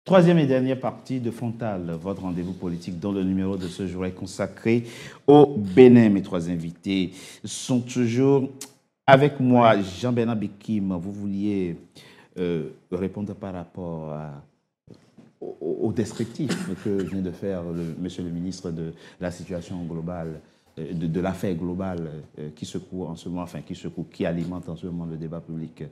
Troisième et dernière partie de Frontal, votre rendez-vous politique dont le numéro de ce jour est consacré au Bénin. Mes trois invités sont toujours avec moi. Jean-Bernard Bikim, vous vouliez répondre par rapport au descriptif que vient de faire monsieur le ministre de la situation globale, de l'affaire globale qui secoue en ce moment, enfin qui alimente en ce moment le débat public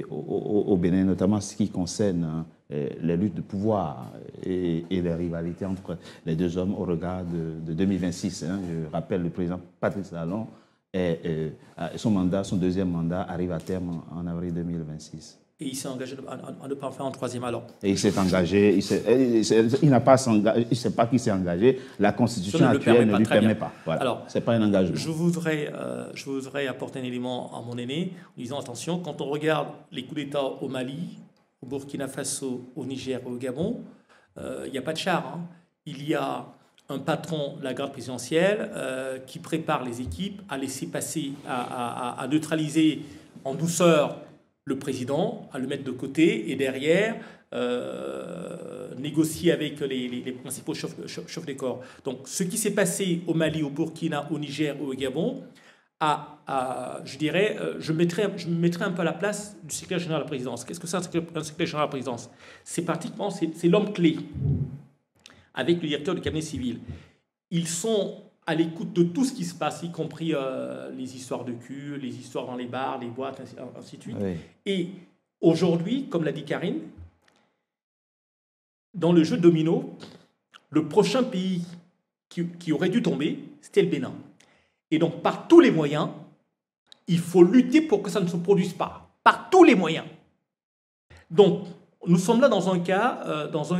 au Bénin, notamment ce qui concerne les luttes de pouvoir et les rivalités entre les deux hommes au regard de 2026. Je rappelle, le président Patrice Talon, son deuxième mandat arrive à terme en avril 2026. Et il s'est engagé à ne pas en faire en troisième alors. Et il s'est engagé, il n'a pas s'engagé, il ne sait pas qui s'est engagé, la Constitution actuelle ne lui permet pas. Voilà. Alors, ce n'est pas un engagement. Je voudrais apporter un élément à mon aîné, en disant attention, quand on regarde les coups d'État au Mali, au Burkina Faso, au Niger et au Gabon, il n'y a pas de char. Hein. Il y a un patron de la garde présidentielle qui prépare les équipes à laisser passer, à neutraliser en douceur le président, à le mettre de côté et derrière négocier avec les principaux chefs des corps. Donc ce qui s'est passé au Mali, au Burkina, au Niger ou au Gabon, je dirais, je me mettrais un peu à la place du secrétaire général de la présidence. Qu'est-ce que c'est un secrétaire général de la présidence? C'est pratiquement c'est l'homme clé avec le directeur du cabinet civil. Ils sont à l'écoute de tout ce qui se passe, y compris les histoires de cul, les histoires dans les bars, les boîtes, ainsi de suite. Oui. Et aujourd'hui, comme l'a dit Karine, dans le jeu de domino, le prochain pays qui aurait dû tomber, c'était le Bénin. Et donc, par tous les moyens, il faut lutter pour que ça ne se produise pas. Par tous les moyens. Donc, nous sommes là dans un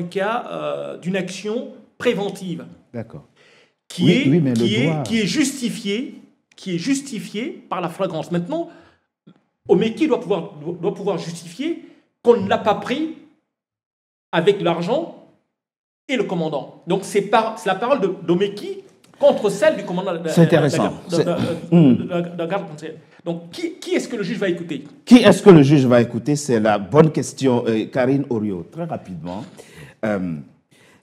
cas d'une action préventive. D'accord. Qui est justifié par la flagrance. Maintenant, Omeki doit pouvoir justifier qu'on ne l'a pas pris avec l'argent et le commandant. Donc c'est la parole d'Omeki contre celle du commandant de la garde conseillère. Donc qui est-ce que le juge va écouter? Qui est-ce que le juge va écouter? C'est la bonne question. Karine Oriot, très rapidement.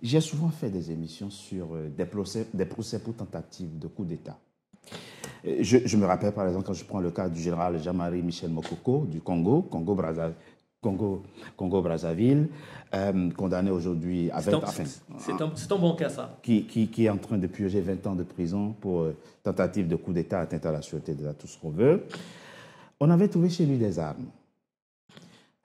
J'ai souvent fait des émissions sur des procès pour tentative de coup d'État. Je me rappelle, par exemple, quand je prends le cas du général Jean-Marie Michel Mokoko du Congo-Brazzaville, condamné aujourd'hui à 20 ans. C'est un bon cas, ça. Qui est en train de purger 20 ans de prison pour tentative de coup d'État, atteinte à la sûreté de tout ce qu'on veut. On avait trouvé chez lui des armes.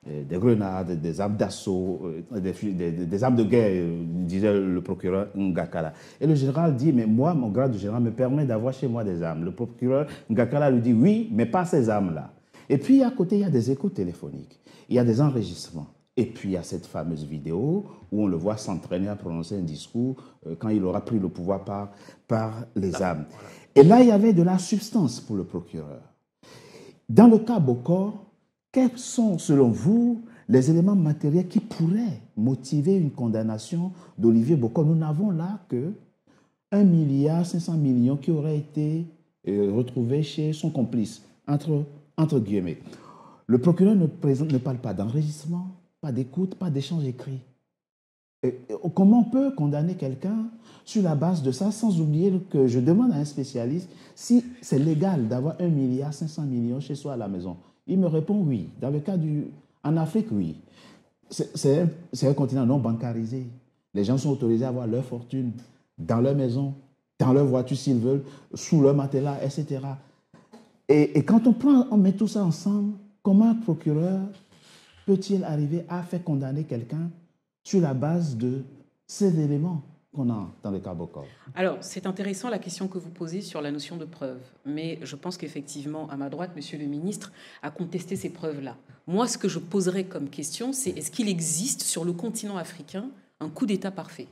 Des grenades, des armes d'assaut, des armes de guerre, disait le procureur Ngakala. Et le général dit, mais moi, mon grade de général me permet d'avoir chez moi des armes. Le procureur Ngakala lui dit, oui, mais pas ces armes-là. Et puis, à côté, il y a des échos téléphoniques, il y a des enregistrements. Et puis, il y a cette fameuse vidéo où on le voit s'entraîner à prononcer un discours quand il aura pris le pouvoir par les armes. Et là, il y avait de la substance pour le procureur. Dans le cas Bokor, quels sont, selon vous, les éléments matériels qui pourraient motiver une condamnation d'Olivier Bokor? Nous n'avons là que 1,5 milliard qui aurait été retrouvé chez son complice, entre guillemets. Le procureur ne parle pas d'enregistrement, pas d'écoute, pas d'échange écrit. Comment on peut condamner quelqu'un sur la base de ça, sans oublier que je demande à un spécialiste si c'est légal d'avoir 1,5 milliard chez soi à la maison? Il me répond oui. Dans le cas en Afrique, oui. C'est un continent non bancarisé. Les gens sont autorisés à avoir leur fortune dans leur maison, dans leur voiture s'ils veulent, sous leur matelas, etc. Et quand on met tout ça ensemble, comment un procureur peut-il arriver à faire condamner quelqu'un sur la base de ces éléments qu'on a dans le cas Bokor? Alors, c'est intéressant la question que vous posez sur la notion de preuve. Mais je pense qu'effectivement, à ma droite, monsieur le ministre a contesté ces preuves-là. Moi, ce que je poserais comme question, c'est est-ce qu'il existe sur le continent africain un coup d'État parfait?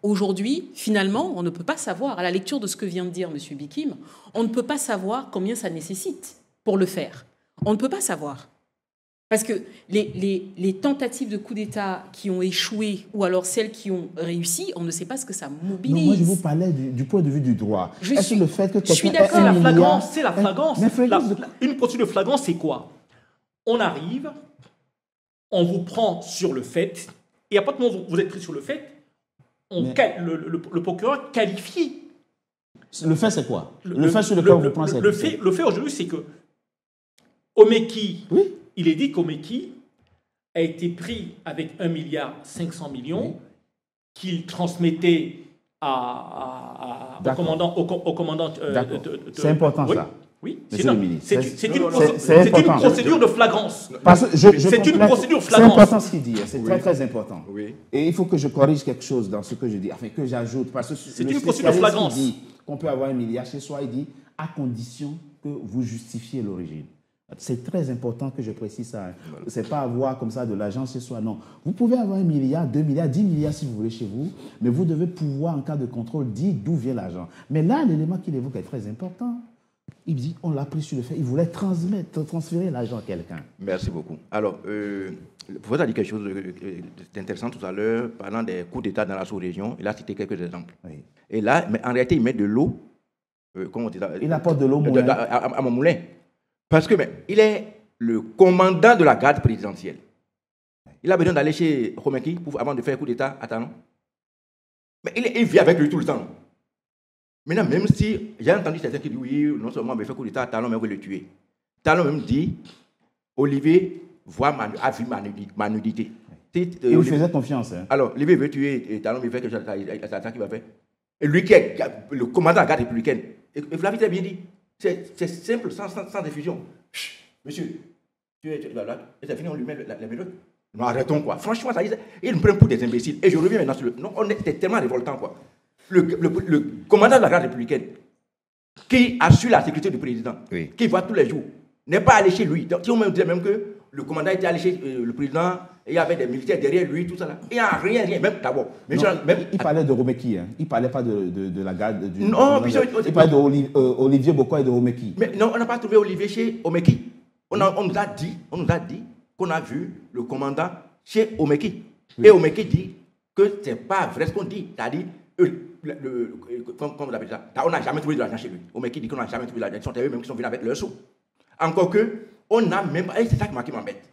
Aujourd'hui, finalement, on ne peut pas savoir, à la lecture de ce que vient de dire monsieur Bikim, on ne peut pas savoir combien ça nécessite pour le faire. On ne peut pas savoir. Parce que les tentatives de coup d'État qui ont échoué ou alors celles qui ont réussi, on ne sait pas ce que ça mobilise. Non, moi, je vous parlais du point de vue du droit. Je suis d'accord. C'est la flagrance. Une procédure de flagrance, c'est quoi? On arrive, on vous prend sur le fait, Et à partir du moment où vous êtes pris sur le fait, le procureur qualifie. Le fait, c'est quoi? Le fait sur lequel vous pensez. Le fait aujourd'hui, c'est que Omeki, il est dit qu'Omeki a été pris avec 1,5 milliard qu'il transmettait au commandant. C'est important ça. Oui, Monsieur le ministre. C'est une procédure de flagrance. C'est une procédure flagrance. C'est important ce qu'il dit, c'est très très important. Oui. Et il faut que je corrige quelque chose dans ce que je dis, enfin que j'ajoute, parce que c'est une procédure de flagrance. Il dit qu'on peut avoir 1 milliard chez soi, il dit à condition que vous justifiez l'origine. C'est très important que je précise ça. Ce n'est pas avoir comme ça de l'argent chez soi, non. Vous pouvez avoir 1 milliard, 2 milliards, 10 milliards si vous voulez chez vous, mais vous devez pouvoir, en cas de contrôle, dire d'où vient l'argent. Mais là, l'élément qu'il évoque est très important. Il dit, on l'a pris sur le fait, il voulait transférer l'argent à quelqu'un. Merci beaucoup. Alors, le professeur a dit quelque chose d'intéressant tout à l'heure, parlant des coups d'État dans la sous-région. Il a cité quelques exemples. Oui. Et là, mais en réalité, il met de l'eau. Il apporte de l'eau à mon moulin. Parce que il est le commandant de la garde présidentielle. Il a besoin d'aller chez Romeki avant de faire coup d'État à Talon. Mais il vit avec lui tout le temps. Maintenant, même si j'ai entendu certains qui disent oui, non seulement il fait coup d'État à Talon, mais on veut le tuer. Talon même dit Olivier a vu ma nudité. Il lui faisait confiance. Hein. Alors, Olivier veut tuer Talon, mais il fait quelque chose à qu'il va faire. Et lui qui est le commandant de la garde républicaine, et vous l'avez très bien dit. C'est simple, sans diffusion. Monsieur, c'est fini, on lui met la méthode. Non, arrêtons quoi. Franchement, ça, ils nous prennent pour des imbéciles. Et je reviens maintenant sur le. Non, c'était tellement révoltant quoi. Le commandant de la garde républicaine, qui assure la sécurité du président, qui voit tous les jours, n'est pas allé chez lui. Donc, si on me disait même que le commandant était allé chez le président, et il y avait des militaires derrière lui, tout ça là. Il n'y a rien, même d'abord. Il parlait de Romeki, hein. Il ne parlait pas de la garde. Non, il parlait d'Olivier Bokoy et de Romeki. Mais non, on n'a pas trouvé Olivier chez Omeki. On nous a dit qu'on a vu le commandant chez Omeki. Oui. Et Omeki dit que ce n'est pas vrai ce qu'on dit. C'est-à-dire, comment on appelle ça? On n'a jamais trouvé de l'argent chez lui. Omeki dit qu'on n'a jamais trouvé de l'argent. Ils sont eux-mêmes qui sont venus avec leurs sous. Encore que, on n'a même pas. Et c'est ça qui m'embête.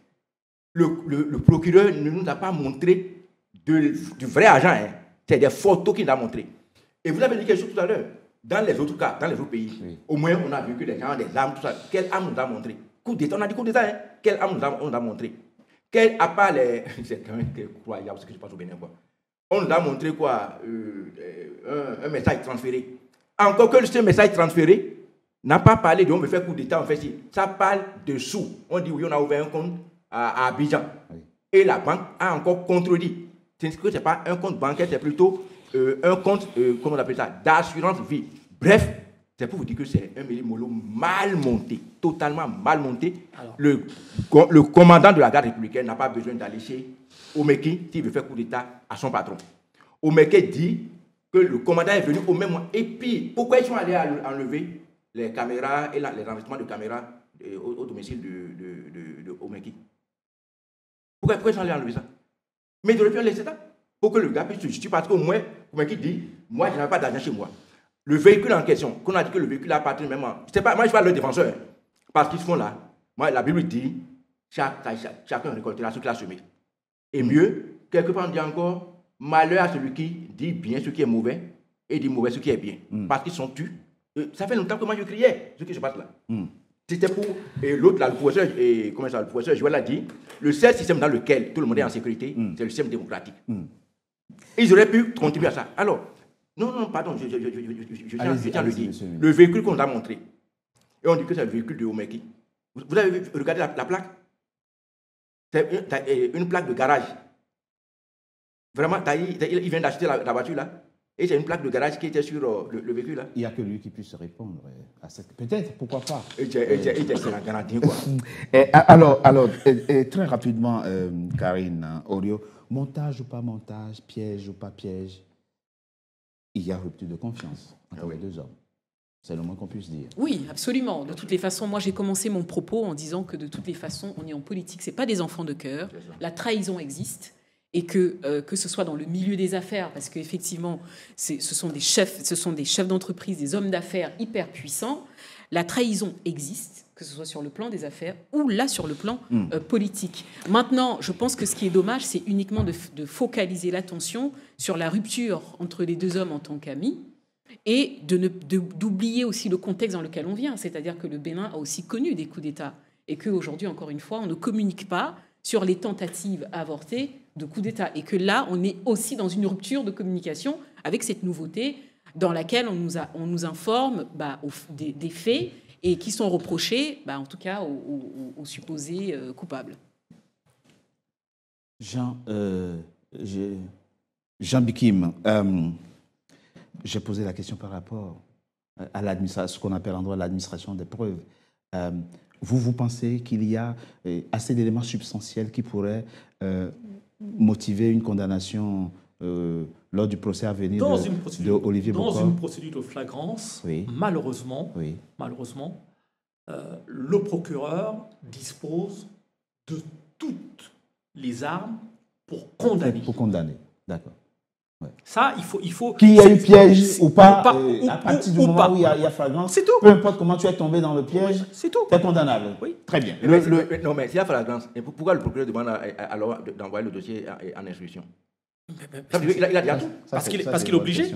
Le procureur ne nous a pas montré du vrai argent. Hein. C'est des photos qu'il nous a montrées. Et vous avez dit quelque chose tout à l'heure. Dans les autres cas, dans les autres pays, au moins on a vu que les gens ont des armes, tout ça. Quelle arme nous a montré? Coup d'État, on a dit coup d'État. Hein. Quelle arme nous a montré? À part les. C'est quand même incroyable ce que je passe au Bénin. Quoi. On nous a montré quoi? Un message transféré. Encore que ce message transféré n'a pas parlé de on me fait coup d'État, on fait ci. Ça parle de sous. On dit oui, on a ouvert un compte à Abidjan. Oui. Et la banque a encore contredit. C'est que ce n'est pas un compte bancaire, c'est plutôt un compte, comment on appelle ça, d'assurance vie. Bref, c'est pour vous dire que c'est un Mélie Molo mal monté, totalement mal monté. Alors, le commandant de la garde républicaine n'a pas besoin d'aller chez Omeki s'il veut faire coup d'État à son patron. Omeki dit que le commandant est venu au même moment. Et puis, pourquoi ils sont allés enlever les caméras et les enregistrements de caméras au domicile de Omeki? Pourquoi ils sont allés enlever ça? Mais ils auraient pu laisser ça pour que le gars puisse se justifier. Parce qu'au moins, Omeki dit, moi, je n'avais pas d'argent chez moi. Le véhicule en question, qu'on a dit que le véhicule appartient même à... C'est pas, moi, je parle de défenseur. Parce qu'ils font là. Moi, la Bible dit, chacun récoltera ce qu'il a semé. Et mieux, quelque part, on dit encore, malheur à celui qui dit bien ce qui est mauvais et dit mauvais ce qui est bien. Parce qu'ils sont tus. Ça fait longtemps que moi, je criais ce qui se passe là. C'était pour... Et l'autre, là, le professeur Joël a dit, le seul système dans lequel tout le monde est en sécurité, c'est le système démocratique. Ils auraient pu contribuer à ça. Alors, non, pardon, je tiens à le dire. Le véhicule qu'on nous a montré, et on dit que c'est le véhicule de Omeki. Vous avez regardé la plaque? C'est une plaque de garage. Vraiment, il vient d'acheter la voiture là, et c'est une plaque de garage qui était sur le véhicule là. Il n'y a que lui qui puisse répondre à cette... Peut-être, pourquoi pas. C'est la garantie quoi. Alors, très rapidement, Karine Orio, montage ou pas montage, piège ou pas piège, il y a rupture de confiance entre les deux hommes. C'est le moins qu'on puisse dire. Oui, absolument. De toutes les façons, moi j'ai commencé mon propos en disant que de toutes les façons, on est en politique, c'est pas des enfants de cœur. La trahison existe. Et que ce soit dans le milieu des affaires, parce qu'effectivement, ce sont des chefs d'entreprise, des hommes d'affaires hyper puissants, la trahison existe. que ce soit sur le plan des affaires ou là sur le plan politique. Maintenant, je pense que ce qui est dommage, c'est uniquement de focaliser l'attention sur la rupture entre les deux hommes en tant qu'amis et d'oublier aussi le contexte dans lequel on vient. C'est-à-dire que le Bénin a aussi connu des coups d'État et qu'aujourd'hui, encore une fois, on ne communique pas sur les tentatives avortées de coups d'État. Et que là, on est aussi dans une rupture de communication avec cette nouveauté dans laquelle on nous informe des faits et qui sont reprochés, en tout cas, aux supposés coupables. Jean Bikim, j'ai posé la question par rapport à ce qu'on appelle en droit l'administration des preuves. Vous pensez qu'il y a assez d'éléments substantiels qui pourraient motiver une condamnation lors du procès à venir de Olivier Bokor? Dans une procédure de flagrance, malheureusement, le procureur dispose de toutes les armes pour condamner. Pour condamner, d'accord. Ouais. Ça, il faut qu'il y ait eu piège ou pas, à partir du moment où il y a flagrance, c'est tout. Peu importe comment tu es tombé dans le piège, c'est tout. Tu es condamnable. Oui. Très bien. Non, mais s'il y a flagrance, pourquoi le procureur demande alors d'envoyer le dossier en instruction? Il a dit à tout. Parce qu'il est obligé.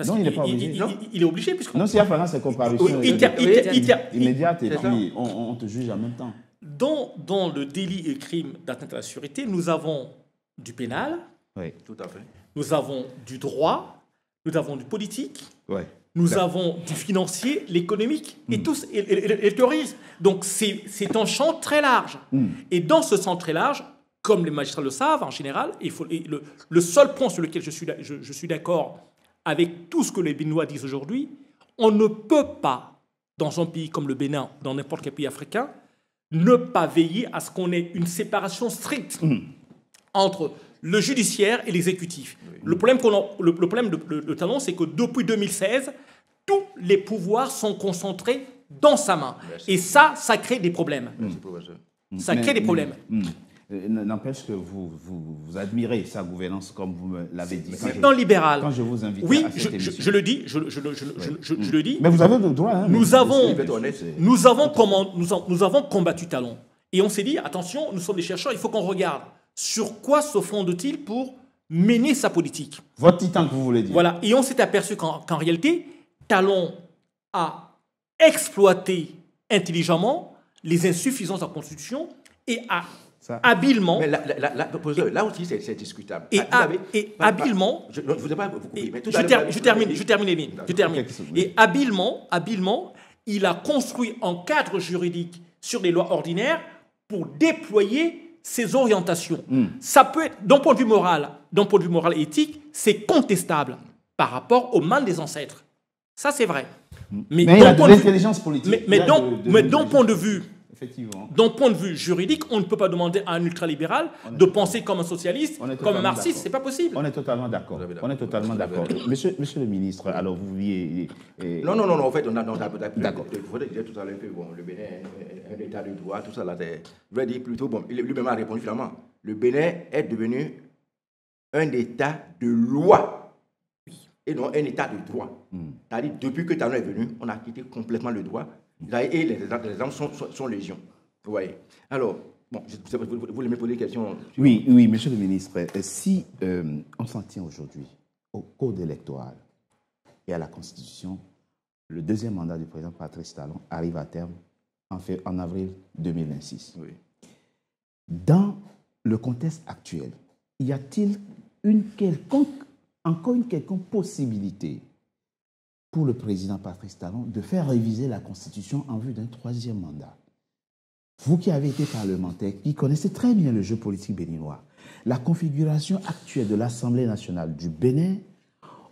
Non, il n'est pas obligé. Il est obligé. Non, s'il y a flagrance, c'est comparution immédiate et puis on te juge en même temps. Dans le délit et crime d'atteinte à la sécurité, nous avons du pénal. Oui, tout à fait. Nous avons du droit, nous avons du politique, nous avons du financier, l'économique et le terrorisme. Donc c'est un champ très large. Et dans ce champ très large, comme les magistrats le savent en général, le seul point sur lequel je suis d'accord avec tout ce que les Béninois disent aujourd'hui, on ne peut pas, dans un pays comme le Bénin, dans n'importe quel pays africain, ne pas veiller à ce qu'on ait une séparation stricte entre le judiciaire et l'exécutif. Le problème de Talon, c'est que depuis 2016, tous les pouvoirs sont concentrés dans sa main. Merci. Et ça crée des problèmes. Merci, professeur. Ça crée des problèmes. N'empêche que vous admirez sa gouvernance, comme vous me l'avez dit. Dans libéral. Quand je vous invite à cette émission. Je le dis, je le dis. Mais vous avez le droit. Hein, nous avons combattu Talon. Et on s'est dit, attention, nous sommes des chercheurs, il faut qu'on regarde sur quoi se fonde-t-il pour mener sa politique. Votre titan que vous voulez dire. Voilà. Et on s'est aperçu qu'en réalité, Talon a exploité intelligemment les insuffisances de la Constitution et a habilement... Mais là aussi, c'est discutable. Et habilement... Je ne vous ai pas coupé. Je termine. Et habilement, il a construit un cadre juridique sur les lois ordinaires pour déployer ses orientations. Ça peut être, d'un point de vue moral et éthique, c'est contestable par rapport au mal des ancêtres. Ça, c'est vrai. Mais il y a de l'intelligence politique. Mais d'un point de vue... Effectivement. D'un point de vue juridique, on ne peut pas demander à un ultralibéral de penser comme un socialiste, comme un marxiste, c'est pas possible. On est totalement d'accord. Monsieur le ministre, alors vous vouliez... Non, en fait, on a d'accord. Il faut dire tout à l'heure que le Bénin est un état de droit, tout ça là, je vais dire plutôt, lui-même a répondu finalement, le Bénin est devenu un état de loi et non un état de droit. C'est-à-dire, depuis que Talon est venu, on a quitté complètement le droit. Et les exemples sont légion. Vous voyez. Alors, vous voulez me poser des questions? Oui, monsieur le ministre. Si on s'en tient aujourd'hui au code électoral et à la Constitution, le deuxième mandat du président Patrice Talon arrive à terme en avril 2026. Oui. Dans le contexte actuel, y a-t-il encore une quelconque possibilité pour le président Patrice Talon de faire réviser la Constitution en vue d'un troisième mandat? Vous qui avez été parlementaire, qui connaissez très bien le jeu politique béninois, la configuration actuelle de l'Assemblée nationale du Bénin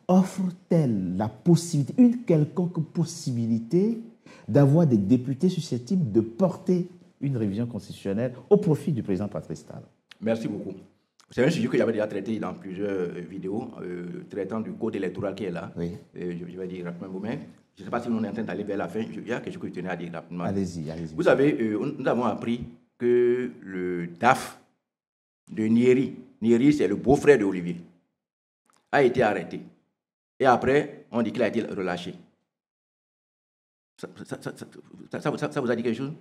offre-t-elle la possibilité, une quelconque possibilité d'avoir des députés susceptibles de porter une révision constitutionnelle au profit du président Patrice Talon? Merci beaucoup. C'est un sujet que j'avais déjà traité dans plusieurs vidéos, traitant du code électoral qui est là. Oui. Je vais dire rapidement, mais je ne sais pas si on est en train d'aller vers la fin. Il y a quelque chose que je tenais à dire rapidement. Allez-y. Vous savez, nous avons appris que le DAF de Nieri, c'est le beau-frère de Olivier, a été arrêté. Et après, on dit qu'il a été relâché. Ça vous a dit quelque chose?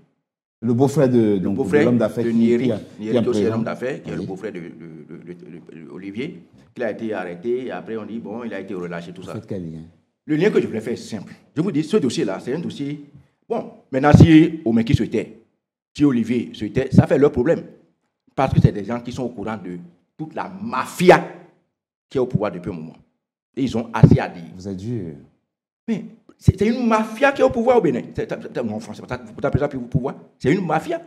Le beau-frère de l'homme d'affaires de Nieri, qui qui est l'homme présent. d'affaires, qui est le Oui. beau-frère de Olivier, qui a été arrêté. Et après, on dit, bon, il a été relâché, tout ça. Faites quel lien? Le lien que je voulais faire est simple. Je vous dis, ce dossier-là, c'est un dossier... Bon, maintenant, si Omeki se tait, si Olivier se tait, ça fait leur problème. Parce que c'est des gens qui sont au courant de toute la mafia qui est au pouvoir depuis un moment. Et ils ont assez à dire. Vous êtes dur. Mais c'est une mafia qui est au pouvoir au Bénin. En France, vous tapez ça au pouvoir. C'est une mafia.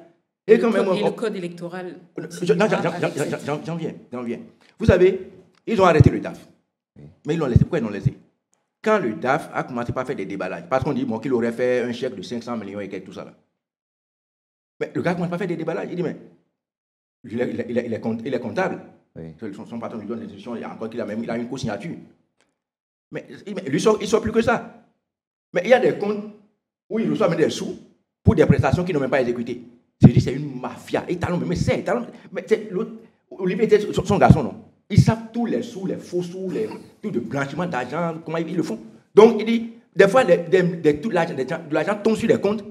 Et quand même... le code électoral... J'en viens. Vous savez, ils ont arrêté le DAF. Mais ils l'ont laissé. Pourquoi ils l'ont laissé? Quand le DAF a commencé par faire des déballages, parce qu'on dit bon, qu'il aurait fait un chèque de 500 millions et tout ça là. Mais le gars commence par faire des déballages. Il dit, mais il est comptable. Oui. Son patron lui donne l'instruction, il a une co-signature. Mais lui, il sort plus que ça. Mais il y a des comptes où il reçoit même des sous pour des prestations qu'il n'a même pas exécutées. C'est une mafia. Et Talon, mais c'est l'autre. Olivier était son garçon, non? Ils savent tous les sous, les faux sous, tout de blanchiment d'argent, comment ils le font. Donc, il dit, des fois, tout l'argent tombe sur les comptes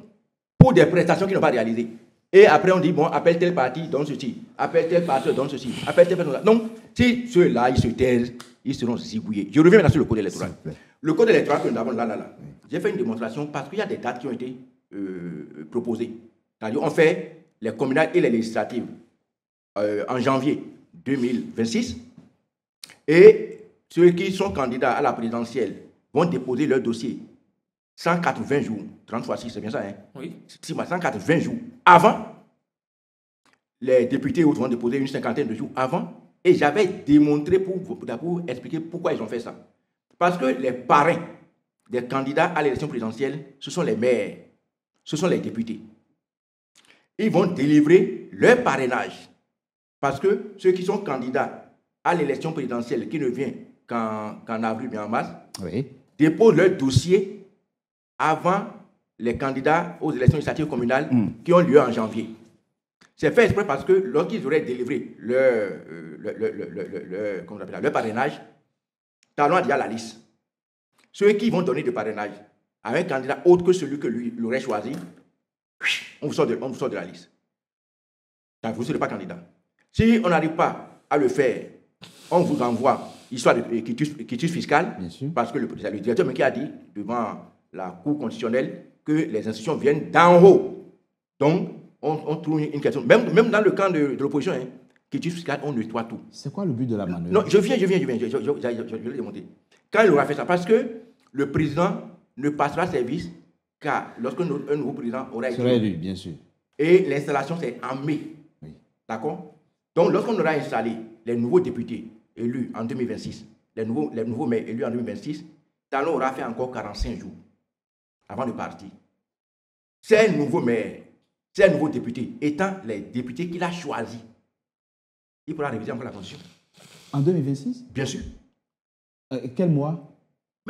pour des prestations qu'ils n'ont pas réalisées. Et après, on dit, bon, appelle tel parti, donne ceci. Appelle tel parti, donne ceci. Appelle tel parti, donc, si ceux-là, ils se taisent, ils seront zigouillés. Je reviens maintenant sur le code électoral. Le code électoral que nous avons là. J'ai fait une démonstration parce qu'il y a des dates qui ont été proposées. C'est-à-dire, on fait les communales et les législatives en janvier 2026. Et ceux qui sont candidats à la présidentielle vont déposer leur dossier 180 jours, 30 fois 6, c'est bien ça, hein? Oui. 180 jours avant. Les députés vont déposer une cinquantaine de jours avant. Et j'avais démontré pour expliquer pourquoi ils ont fait ça. Parce que les parrains des candidats à l'élection présidentielle, ce sont les maires, ce sont les députés. Ils vont délivrer leur parrainage. Parce que ceux qui sont candidats à l'élection présidentielle, qui ne vient qu'en avril, bien en mars, Oui. déposent leur dossier avant les candidats aux élections législatives communales qui ont lieu en janvier. C'est fait exprès parce que lorsqu'ils auraient délivré leur parrainage, Talon a dit à la liste. Ceux qui vont donner du parrainage à un candidat autre que celui que lui aurait choisi, on vous sort de la liste. Donc vous ne serez pas candidat. Si on n'arrive pas à le faire, on vous envoie histoire de quitus fiscal, parce que c'est le directeur qui a dit devant la Cour constitutionnelle que les institutions viennent d'en haut. Donc, on trouve une question. Même dans le camp de l'opposition, hein, quitus fiscal, on nettoie tout. C'est quoi le but de la manœuvre? Non, je viens, je vais le démontrer. Quand il aura fait ça, parce que le président ne passera service qu'à lorsque un nouveau président aura été élu, bien sûr. Et l'installation, c'est en mai. Oui. D'accord? Donc, lorsqu'on aura installé les nouveaux députés élus en 2026, les nouveaux maires élus en 2026, Talon aura fait encore 45 jours avant de partir. Ces nouveaux maires, ces nouveaux députés, étant les députés qu'il a choisis, il pourra réviser encore la Constitution. En 2026? Bien sûr. Quel mois?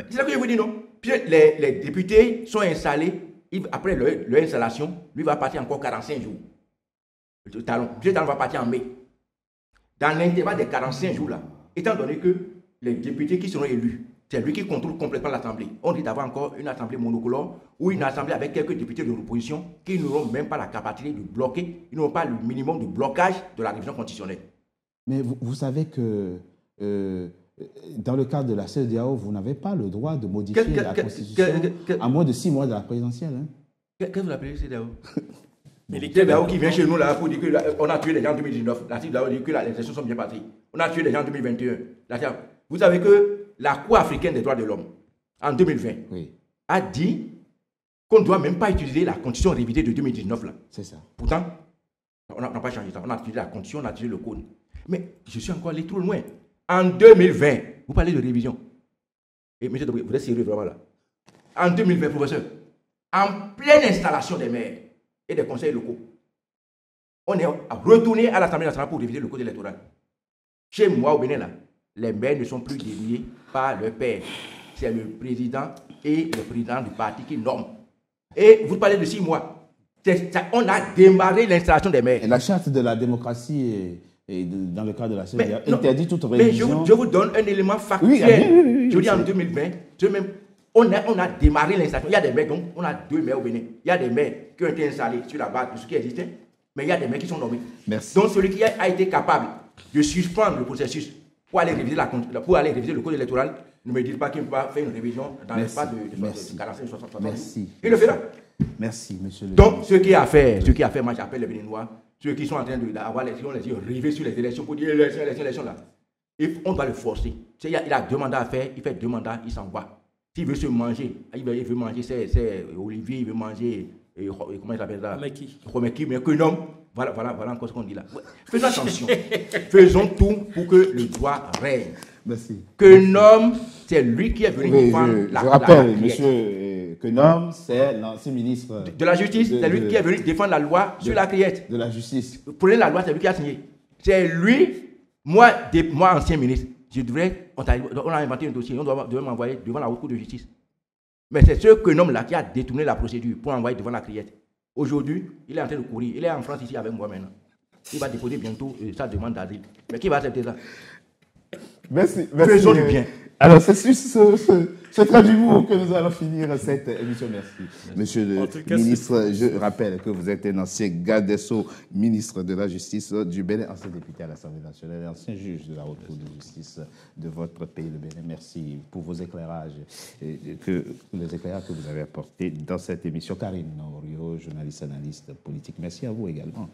C'est ça que je vous dis, non? Puis les députés sont installés, après leur installation, lui va partir encore 45 jours. M. Talon va partir en mai. Dans l'intervalle des 45 jours-là, étant donné que les députés qui seront élus, c'est lui qui contrôle complètement l'Assemblée. On dit d'avoir encore une Assemblée monocolore ou une Assemblée avec quelques députés de l'opposition qui n'auront même pas la capacité de bloquer, ils n'auront pas le minimum de blocage de la révision constitutionnelle. Mais vous savez que dans le cadre de la CEDEAO, vous n'avez pas le droit de modifier la Constitution à moins de 6 mois de la présidentielle. Hein? Qu'est-ce que vous appelez CEDEAO? Mais les CEDEAO qui vient chez nous là pour dire qu'on a tué les gens en 2019. La CEDEAO dit que les élections sont bien passées. On a tué les gens en 2021. Vous savez que la Cour africaine des droits de l'homme, en 2020, a dit qu'on ne doit même pas utiliser la Constitution révisée de 2019 là. C'est ça. Pourtant, on n'a pas changé ça. On a utilisé la Constitution, on a utilisé le Code. Mais je suis encore allé trop loin. En 2020, vous parlez de révision. Et monsieur Dobré, vous êtes sérieux vraiment là? En 2020, professeur, en pleine installation des maires et des conseils locaux, on est retourné à l'Assemblée nationale pour réviser le code électoral. Chez moi au Bénin, là, les maires ne sont plus désignés par leur père. C'est le président et le président du parti qui nomment. Et vous parlez de 6 mois. On a démarré l'installation des maires. Et la charte de la démocratie dans le cadre de la CEDEAO interdit toute révision. Mais je vous donne un élément factuel. Oui, je dis en 2020, On a démarré l'installation. Il y a des maires, donc on a 2 maires au Bénin. Il y a des maires qui ont été installés sur la base de ce qui existait, mais il y a des maires qui sont nommés. Merci. Donc celui qui a été capable de suspendre le processus pour aller réviser, le code électoral, ne me dites pas qu'il ne peut pas faire une révision dans l'espace de 45 60 ans. Merci. Il le fera. Merci, monsieur le Donc, ministre. ce qui a fait, moi j'appelle les Béninois, ceux qui sont en train d'avoir les yeux rivés sur les élections pour dire élections là, on doit le forcer. Il a 2 mandats à faire, il fait 2 mandats, il s'en va. S'il veut se manger, il veut manger Olivier, il veut manger, comment il s'appelle ça? Romeki, mais que non. Voilà encore ce qu'on dit là. Faisons attention. Faisons tout pour que le droit règne. Merci. Quenom, c'est lui qui est venu défendre la je rappelle, monsieur Quenom, c'est l'ancien ministre de la Justice. C'est lui qui est venu défendre la loi sur la criette. De la Justice. Pour la loi, c'est lui qui a signé. C'est lui, moi ancien ministre, on a inventé un dossier, on devait m'envoyer devant la Haute Cour de justice. Mais c'est ce Quenom-là qui a détourné la procédure pour envoyer devant la criette. Aujourd'hui, il est en train de courir. Il est en France ici avec moi maintenant. Il va déposer bientôt sa demande d'asile. Mais qui va accepter ça? Merci. Faisons du bien. Alors, c'est sur ce trait d'humour que nous allons finir cette émission. Merci. Monsieur le ministre, je rappelle que vous êtes un ancien garde des Sceaux, ministre de la Justice du Bénin, ancien député à l'Assemblée nationale et ancien juge de la Haute Cour de justice de votre pays, le Bénin. Merci pour vos éclairages, les éclairages que vous avez apportés dans cette émission. Karine Norio, journaliste, analyste politique. Merci à vous également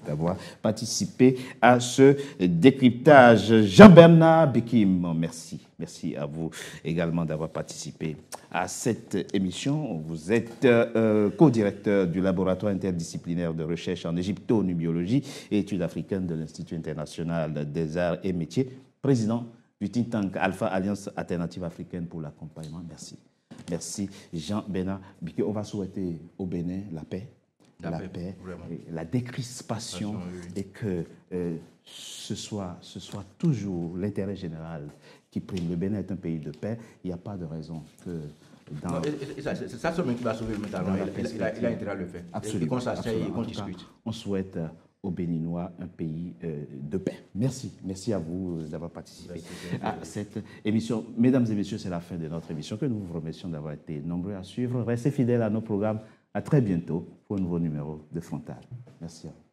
d'avoir participé à ce décryptage. Jean-Bernard Bikim, merci. Merci à vous également d'avoir participé à cette émission. Vous êtes co-directeur du laboratoire interdisciplinaire de recherche en égypto-nubiologie et études africaines de l'Institut international des arts et métiers, président du think tank Alpha Alliance Alternative Africaine pour l'accompagnement. Merci. Merci Jean-Bernard Bikim. On va souhaiter au Bénin la paix, la décrispation et que ce soit toujours l'intérêt général qui prime. Le Bénin est un pays de paix. Il n'y a pas de raison que dans... C'est ça seulement qui va sauver le maintenant. Il a intérêt à le faire. Absolument. Et qu'on s'asseye et qu'on discute. On souhaite aux Béninois un pays de paix. Merci. Merci à vous d'avoir participé à cette émission. Mesdames et messieurs, c'est la fin de notre émission que nous vous remercions d'avoir été nombreux à suivre. Restez fidèles à nos programmes. À très bientôt pour un nouveau numéro de Frontal. Merci à vous.